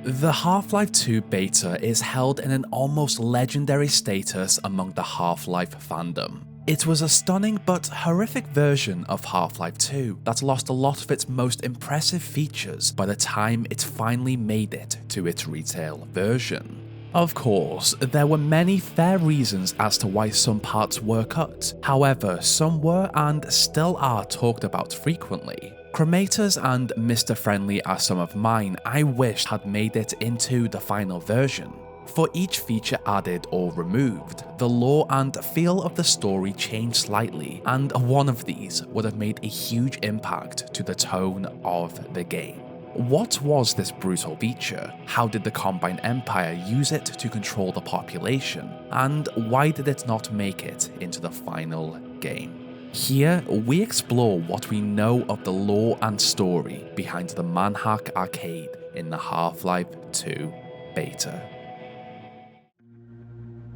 The Half-Life 2 beta is held in an almost legendary status among the Half-Life fandom. It was a stunning but horrific version of Half-Life 2 that lost a lot of its most impressive features by the time it finally made it to its retail version. Of course, there were many fair reasons as to why some parts were cut, however, some were and still are talked about frequently. Cremators and Mr. Friendly are some of mine I wished had made it into the final version. For each feature added or removed, the lore and feel of the story changed slightly, and one of these would have made a huge impact to the tone of the game. What was this brutal feature? How did the Combine Empire use it to control the population? And why did it not make it into the final game? Here, we explore what we know of the lore and story behind the Manhack Arcade in the Half-Life 2 beta.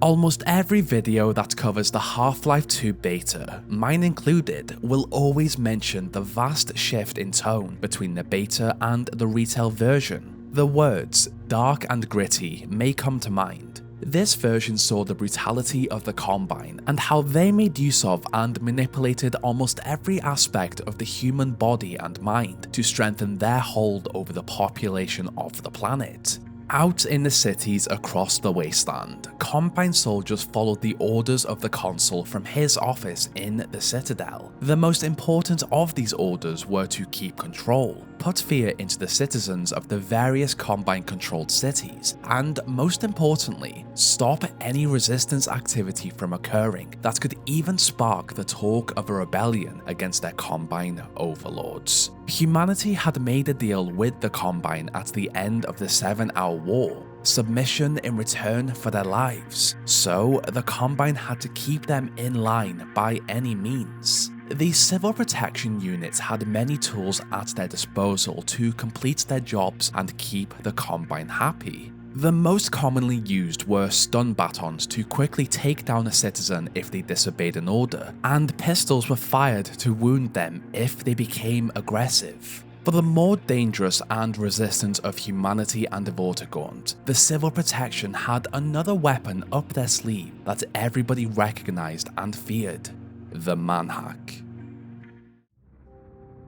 Almost every video that covers the Half-Life 2 beta, mine included, will always mention the vast shift in tone between the beta and the retail version. The words dark and gritty may come to mind. This version saw the brutality of the Combine and how they made use of and manipulated almost every aspect of the human body and mind to strengthen their hold over the population of the planet. Out in the cities across the wasteland, Combine soldiers followed the orders of the Consul from his office in the Citadel. The most important of these orders were to keep control, put fear into the citizens of the various Combine-controlled cities, and most importantly, stop any resistance activity from occurring that could even spark the talk of a rebellion against their Combine overlords. Humanity had made a deal with the Combine at the end of the 7-hour war, submission in return for their lives, so the Combine had to keep them in line by any means. The civil protection units had many tools at their disposal to complete their jobs and keep the Combine happy. The most commonly used were stun batons to quickly take down a citizen if they disobeyed an order, and pistols were fired to wound them if they became aggressive. For the more dangerous and resistant of humanity and Vortigaunt, the civil protection had another weapon up their sleeve that everybody recognized and feared: the Manhack.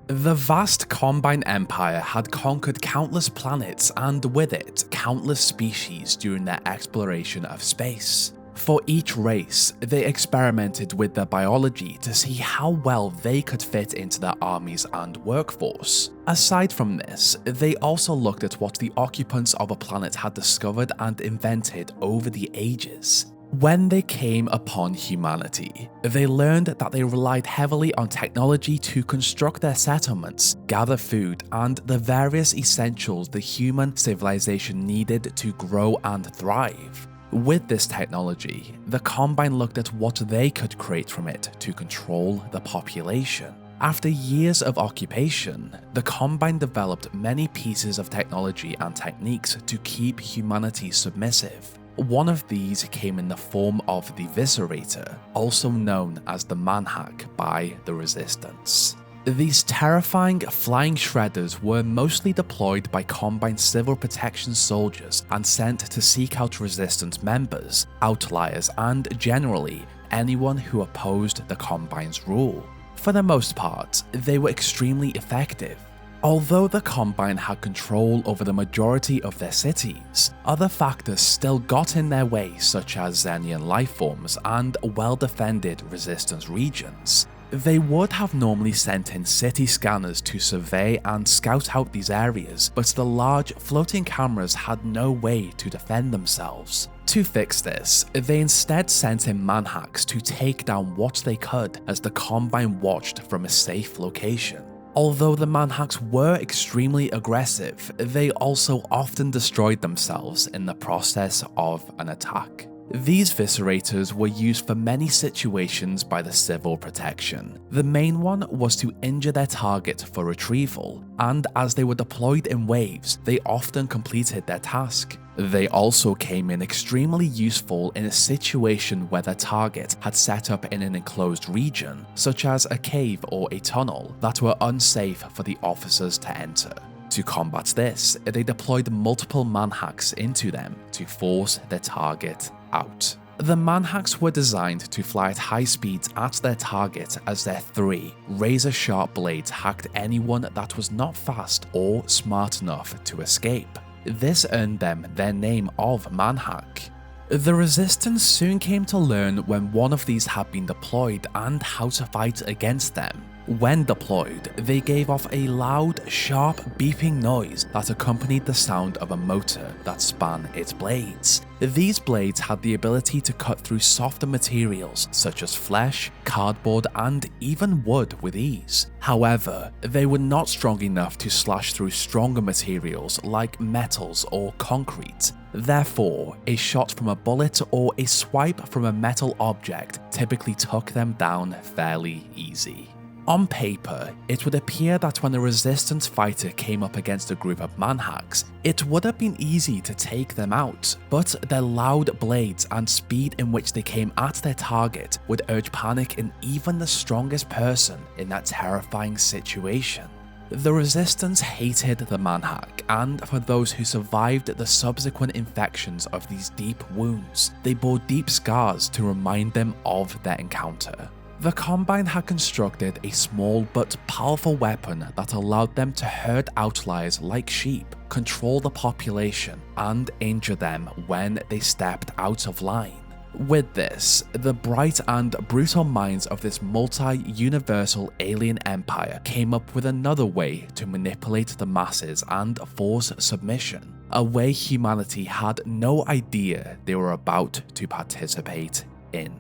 The vast Combine Empire had conquered countless planets and with it, countless species during their exploration of space. For each race, they experimented with their biology to see how well they could fit into their armies and workforce. Aside from this, they also looked at what the occupants of a planet had discovered and invented over the ages. When they came upon humanity, they learned that they relied heavily on technology to construct their settlements, gather food, and the various essentials the human civilization needed to grow and thrive. With this technology, the Combine looked at what they could create from it to control the population. After years of occupation, the Combine developed many pieces of technology and techniques to keep humanity submissive. One of these came in the form of the Viscerator, also known as the Manhack by the Resistance. These terrifying flying shredders were mostly deployed by Combine civil protection soldiers and sent to seek out Resistance members, outliers, and generally anyone who opposed the Combine's rule. For the most part, they were extremely effective. Although the Combine had control over the majority of their cities, other factors still got in their way, such as Xenian lifeforms and well-defended Resistance regions. They would have normally sent in city scanners to survey and scout out these areas, but the large floating cameras had no way to defend themselves. To fix this, they instead sent in manhacks to take down what they could as the Combine watched from a safe location. Although the manhacks were extremely aggressive, they also often destroyed themselves in the process of an attack. These Viscerators were used for many situations by the civil protection. The main one was to injure their target for retrieval, and as they were deployed in waves, they often completed their task. They also came in extremely useful in a situation where their target had set up in an enclosed region, such as a cave or a tunnel, that were unsafe for the officers to enter. To combat this, they deployed multiple manhacks into them to force their target out. The manhacks were designed to fly at high speeds at their target, as their 3 razor-sharp blades hacked anyone that was not fast or smart enough to escape. This earned them their name of Manhack. The Resistance soon came to learn when one of these had been deployed and how to fight against them. When deployed, they gave off a loud, sharp beeping noise that accompanied the sound of a motor that span its blades. These blades had the ability to cut through softer materials such as flesh, cardboard, and even wood with ease. However, they were not strong enough to slash through stronger materials like metals or concrete. Therefore, a shot from a bullet or a swipe from a metal object typically took them down fairly easy. On paper, it would appear that when a Resistance fighter came up against a group of manhacks, it would have been easy to take them out, but their loud blades and speed in which they came at their target would urge panic in even the strongest person in that terrifying situation. The Resistance hated the Manhack, and for those who survived the subsequent infections of these deep wounds, they bore deep scars to remind them of their encounter. The Combine had constructed a small but powerful weapon that allowed them to herd outliers like sheep, control the population, and injure them when they stepped out of line. With this, the bright and brutal minds of this multi-universal alien empire came up with another way to manipulate the masses and force submission, a way humanity had no idea they were about to participate in.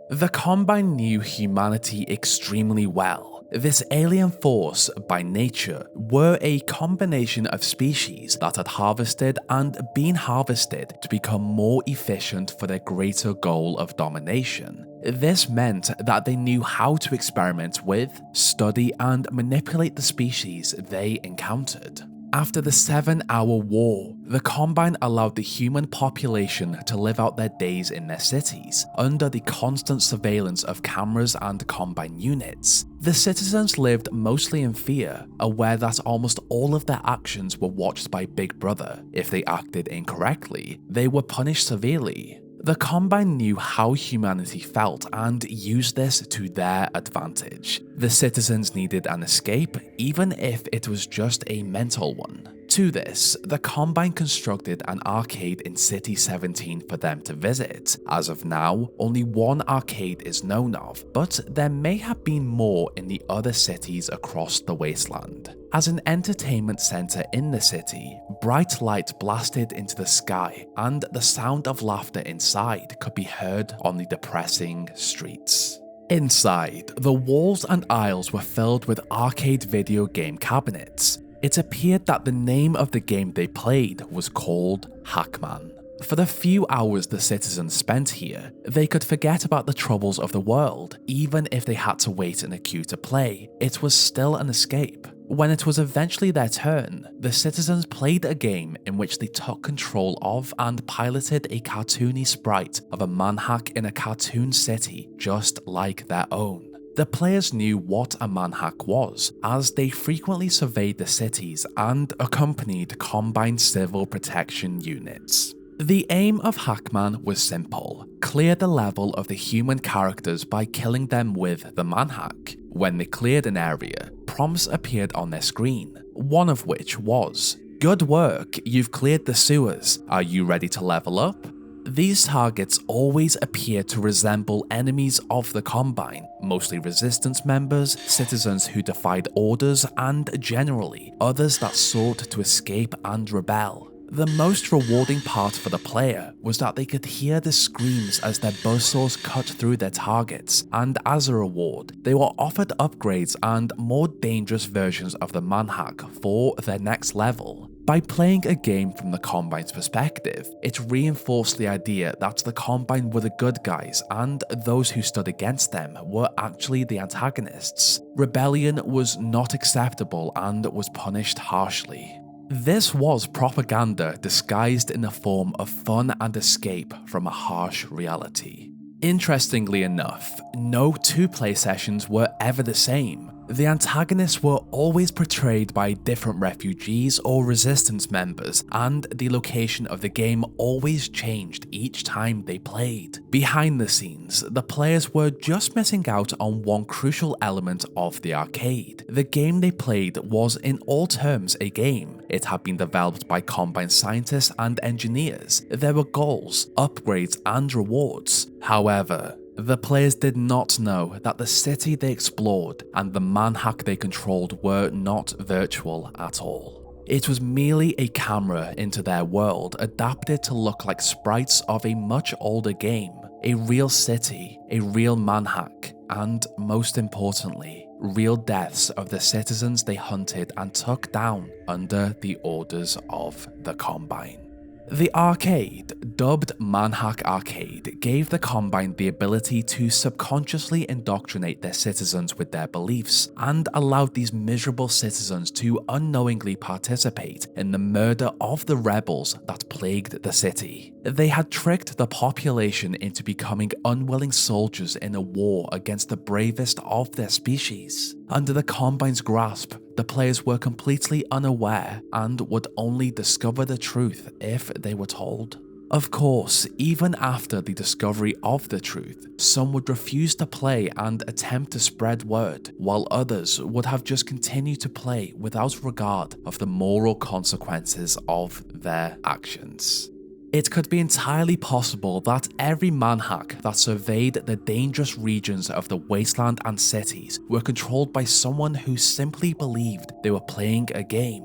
The Combine knew humanity extremely well. This alien force, by nature, were a combination of species that had harvested and been harvested to become more efficient for their greater goal of domination. This meant that they knew how to experiment with, study, and manipulate the species they encountered. After the 7-hour war, the Combine allowed the human population to live out their days in their cities, under the constant surveillance of cameras and Combine units. The citizens lived mostly in fear, aware that almost all of their actions were watched by Big Brother. If they acted incorrectly, they were punished severely. The Combine knew how humanity felt and used this to their advantage. The citizens needed an escape, even if it was just a mental one. To this, the Combine constructed an arcade in City 17 for them to visit. As of now, only one arcade is known of, but there may have been more in the other cities across the wasteland. As an entertainment center in the city, bright light blasted into the sky, and the sound of laughter inside could be heard on the depressing streets. Inside, the walls and aisles were filled with arcade video game cabinets. It appeared that the name of the game they played was called Hackman. For the few hours the citizens spent here, they could forget about the troubles of the world. Even if they had to wait in a queue to play, it was still an escape. When it was eventually their turn, the citizens played a game in which they took control of and piloted a cartoony sprite of a manhack in a cartoon city just like their own. The players knew what a manhack was, as they frequently surveyed the cities and accompanied Combine civil protection units. The aim of Hackman was simple: clear the level of the human characters by killing them with the manhack. When they cleared an area, prompts appeared on their screen, one of which was, "Good work, you've cleared the sewers. Are you ready to level up?" These targets always appeared to resemble enemies of the Combine, mostly Resistance members, citizens who defied orders, and generally, others that sought to escape and rebel. The most rewarding part for the player was that they could hear the screams as their buzzsaws cut through their targets, and as a reward, they were offered upgrades and more dangerous versions of the manhack for their next level. By playing a game from the Combine's perspective, it reinforced the idea that the Combine were the good guys and those who stood against them were actually the antagonists. Rebellion was not acceptable and was punished harshly. This was propaganda disguised in the form of fun and escape from a harsh reality. Interestingly enough, no two play sessions were ever the same. The antagonists were always portrayed by different refugees or resistance members, and the location of the game always changed each time they played. Behind the scenes, the players were just missing out on one crucial element of the arcade. The game they played was in all terms a game. It had been developed by Combine scientists and engineers. There were goals, upgrades, and rewards. However, the players did not know that the city they explored and the manhack they controlled were not virtual at all. It was merely a camera into their world adapted to look like sprites of a much older game, a real city, a real manhack, and most importantly, real deaths of the citizens they hunted and took down under the orders of the Combine. The arcade, dubbed Manhack Arcade, gave the Combine the ability to subconsciously indoctrinate their citizens with their beliefs, and allowed these miserable citizens to unknowingly participate in the murder of the rebels that plagued the city. They had tricked the population into becoming unwilling soldiers in a war against the bravest of their species. Under the Combine's grasp, the players were completely unaware and would only discover the truth if they were told. Of course, even after the discovery of the truth, some would refuse to play and attempt to spread word, while others would have just continued to play without regard of the moral consequences of their actions. It could be entirely possible that every manhack that surveyed the dangerous regions of the wasteland and cities were controlled by someone who simply believed they were playing a game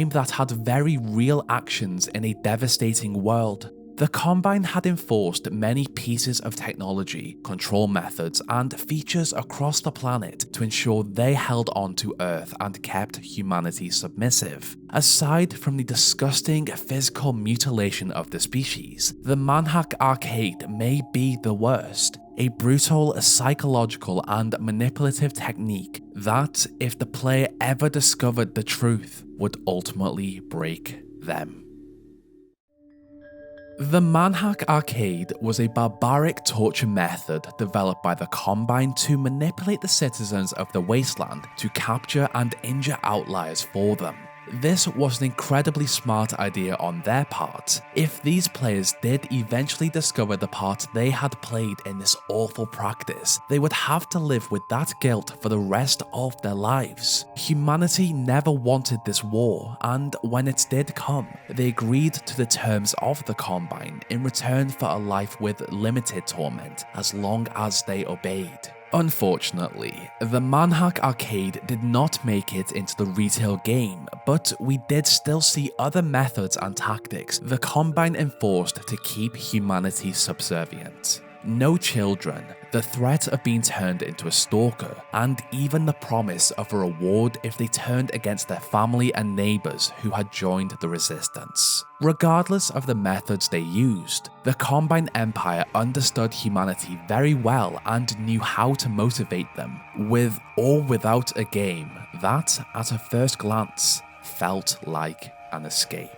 that had very real actions in a devastating world. The Combine had enforced many pieces of technology, control methods, and features across the planet to ensure they held on to Earth and kept humanity submissive. Aside from the disgusting physical mutilation of the species, the Manhack Arcade may be the worst. A brutal, psychological, and manipulative technique that, if the player ever discovered the truth, would ultimately break them. The Manhack Arcade was a barbaric torture method developed by the Combine to manipulate the citizens of the wasteland to capture and injure outliers for them. This was an incredibly smart idea on their part. If these players did eventually discover the part they had played in this awful practice, they would have to live with that guilt for the rest of their lives. Humanity never wanted this war, and when it did come, they agreed to the terms of the Combine in return for a life with limited torment as long as they obeyed. Unfortunately, the Manhack Arcade did not make it into the retail game, but we did still see other methods and tactics the Combine enforced to keep humanity subservient. No children, the threat of being turned into a stalker, and even the promise of a reward if they turned against their family and neighbors who had joined the resistance. Regardless of the methods they used, the Combine Empire understood humanity very well and knew how to motivate them, with or without a game that, at a first glance, felt like an escape.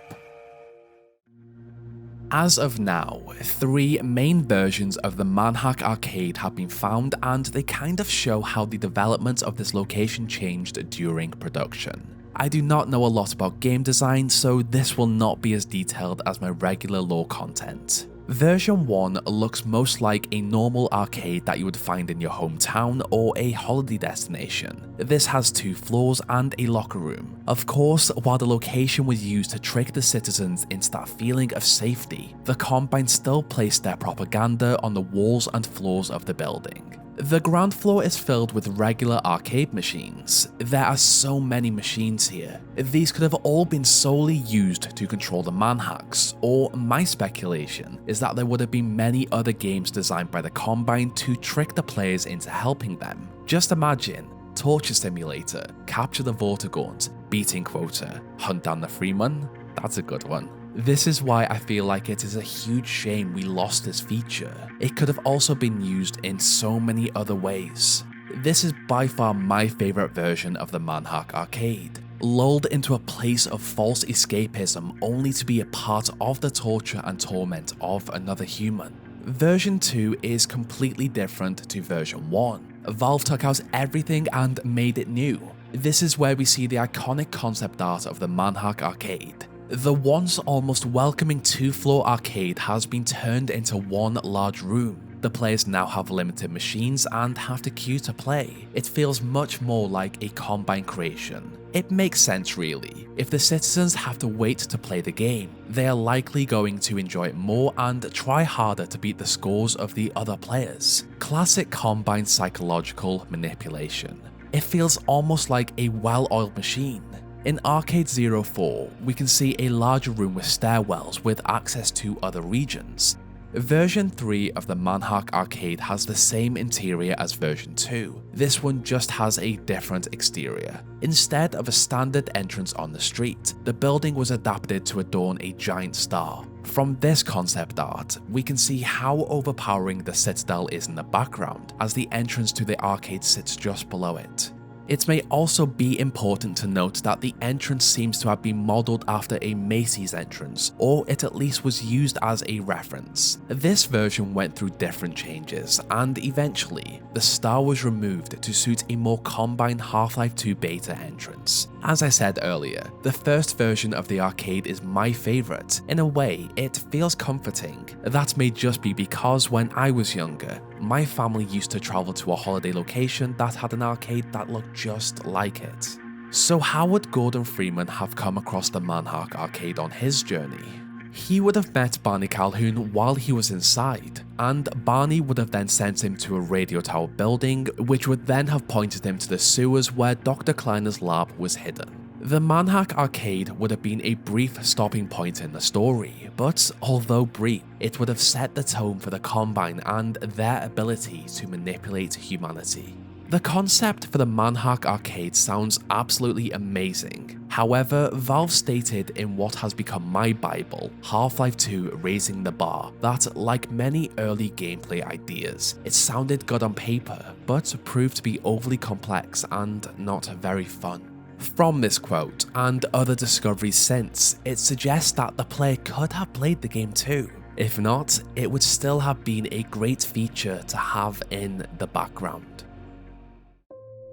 As of now, 3 main versions of the Manhack Arcade have been found, and they kind of show how the development of this location changed during production. I do not know a lot about game design, so this will not be as detailed as my regular lore content. Version 1 looks most like a normal arcade that you would find in your hometown or a holiday destination. This has 2 floors and a locker room. Of course, while the location was used to trick the citizens into that feeling of safety, the Combine still placed their propaganda on the walls and floors of the building. The ground floor is filled with regular arcade machines. There are so many machines here. These could have all been solely used to control the manhacks, or my speculation is that there would have been many other games designed by the Combine to trick the players into helping them. Just imagine: Torture Simulator, Capture the Vortigaunt, Beating Quota, Hunt Down the Freeman. That's a good one. This is why I feel like it is a huge shame we lost this feature. It could have also been used in so many other ways. This is by far my favourite version of the Manhack Arcade. Lulled into a place of false escapism only to be a part of the torture and torment of another human. Version 2 is completely different to version 1. Valve took out everything and made it new. This is where we see the iconic concept art of the Manhack Arcade. The once almost welcoming 2-floor arcade has been turned into one large room. The players now have limited machines and have to queue to play. It feels much more like a Combine creation. It makes sense really. If the citizens have to wait to play the game, they are likely going to enjoy it more and try harder to beat the scores of the other players. Classic Combine psychological manipulation. It feels almost like a well-oiled machine. In Arcade 04, we can see a larger room with stairwells with access to other regions. Version 3 of the Manhack Arcade has the same interior as version 2. This one just has a different exterior. Instead of a standard entrance on the street, the building was adapted to adorn a giant star. From this concept art, we can see how overpowering the citadel is in the background, as the entrance to the arcade sits just below it. It may also be important to note that the entrance seems to have been modelled after a Macy's entrance, or it at least was used as a reference. This version went through different changes, and eventually, the star was removed to suit a more Combine Half-Life 2 beta entrance. As I said earlier, the first version of the arcade is my favourite. In a way, it feels comforting. That may just be because when I was younger, my family used to travel to a holiday location that had an arcade that looked just like it. So how would Gordon Freeman have come across the Manhack Arcade on his journey? He would have met Barney Calhoun while he was inside, and Barney would have then sent him to a radio tower building, which would then have pointed him to the sewers where Dr. Kleiner's lab was hidden. The Manhack Arcade would have been a brief stopping point in the story, but although brief, it would have set the tone for the Combine and their ability to manipulate humanity. The concept for the Manhack Arcade sounds absolutely amazing. However, Valve stated in what has become my bible, Half-Life 2 Raising the Bar, that like many early gameplay ideas, it sounded good on paper, but proved to be overly complex and not very fun. From this quote, and other discoveries since, it suggests that the player could have played the game too. If not, it would still have been a great feature to have in the background.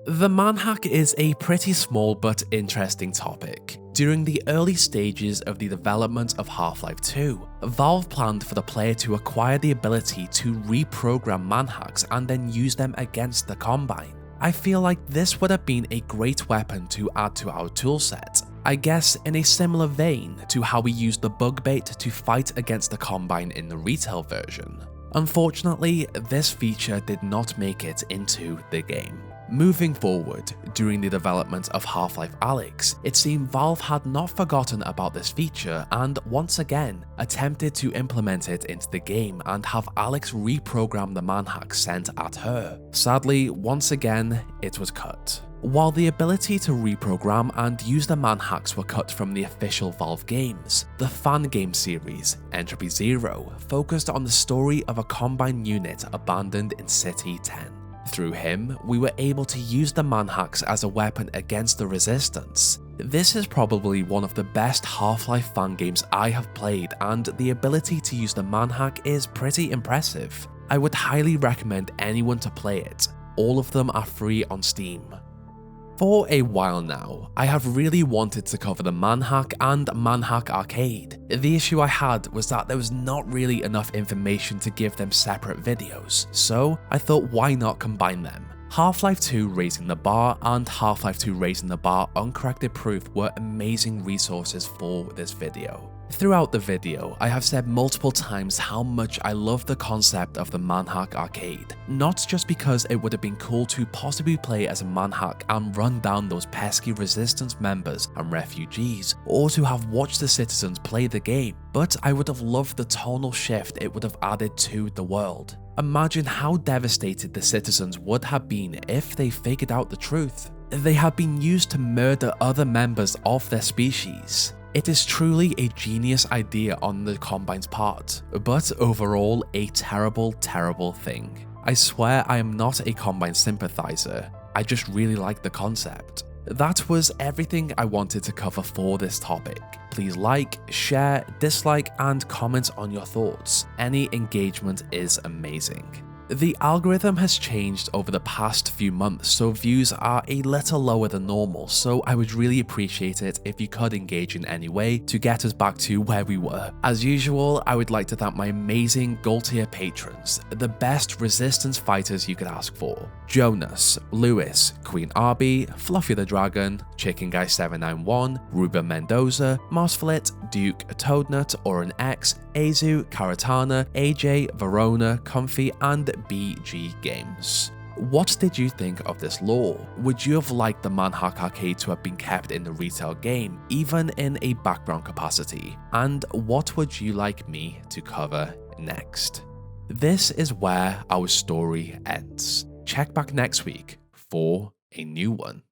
The Manhack is a pretty small but interesting topic. During the early stages of the development of Half-Life 2, Valve planned for the player to acquire the ability to reprogram Manhacks and then use them against the Combine. I feel like this would have been a great weapon to add to our toolset. I guess in a similar vein to how we used the bug bait to fight against the Combine in the retail version. Unfortunately, this feature did not make it into the game. Moving forward, during the development of Half-Life Alyx, it seemed Valve had not forgotten about this feature and once again attempted to implement it into the game and have Alyx reprogram the Manhack sent at her. Sadly, once again, it was cut. While the ability to reprogram and use the Manhacks were cut from the official Valve games, the fan game series, Entropy Zero, focused on the story of a Combine unit abandoned in City 10. Through him, we were able to use the Manhacks as a weapon against the Resistance. This is probably one of the best Half-Life fan games I have played, and the ability to use the Manhack is pretty impressive. I would highly recommend anyone to play it. All of them are free on Steam. For a while now, I have really wanted to cover the Manhack and Manhack Arcade. The issue I had was that there was not really enough information to give them separate videos, so I thought why not combine them. Half-Life 2 Raising the Bar and Half-Life 2 Raising the Bar Uncorrected Proof were amazing resources for this video. Throughout the video, I have said multiple times how much I love the concept of the Manhack Arcade, not just because it would have been cool to possibly play as a Manhack and run down those pesky Resistance members and refugees, or to have watched the citizens play the game, but I would have loved the tonal shift it would have added to the world. Imagine how devastated the citizens would have been if they figured out the truth. They had been used to murder other members of their species. It is truly a genius idea on the Combine's part, but overall a terrible, terrible thing. I swear I am not a Combine sympathizer, I just really like the concept. That was everything I wanted to cover for this topic. Please like, share, dislike, and comment on your thoughts. Any engagement is amazing. The algorithm has changed over the past few months, so views are a little lower than normal, so I would really appreciate it if you could engage in any way to get us back to where we were. As usual, I would like to thank my amazing gold tier patrons, the best resistance fighters you could ask for: Jonas, Lewis, Queen Arby, Fluffy the Dragon, Chicken Guy 791, Ruben Mendoza, Mossflit, Duke, Toadnut, Oren X, Azu, Karatana, AJ, Verona, Comfy, and BG Games. What did you think of this lore? Would you have liked the Manhack Arcade to have been kept in the retail game, even in a background capacity? And what would you like me to cover next? This is where our story ends. Check back next week for a new one.